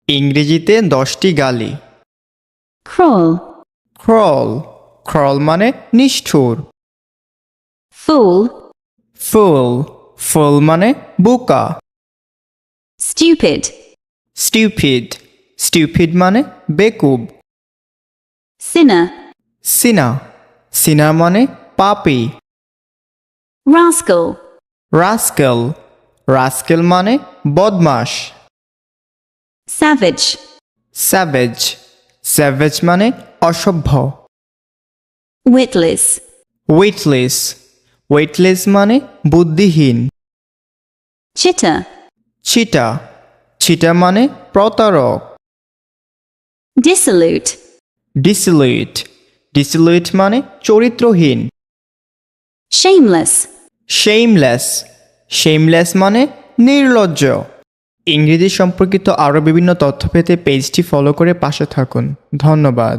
ইংরেজিতে 10টি গালি। crawl, ক্রল, ক্রল মানে নিষ্ঠুর। fool, ফুল, ফুল মানে বোকা। stupid, স্টিউপিড, স্টিউপিড মানে বেকুব। sinner, সিনা, সিনা মানে পাপী। rascal, রাস্কেল, রাস্কেল মানে বদমাশ। savage, স্যাভেজ, স্যাভেজ মানে অসভ্য। witless, ওয়েটলেস, ওয়েটলেস মানে বুদ্ধিহীন। chitter, চিটা, চিটা মানে প্রতারক। dissolute, ডিসিলুইট, ডিসিলুইট মানে চরিত্রহীন। shameless. শেমলেস, শেমলেস মানে নির্লজ্জ। ইংরেজি সম্পর্কিত আরও বিভিন্ন তথ্য পেতে পেজটি ফলো করে পাশে থাকুন। ধন্যবাদ।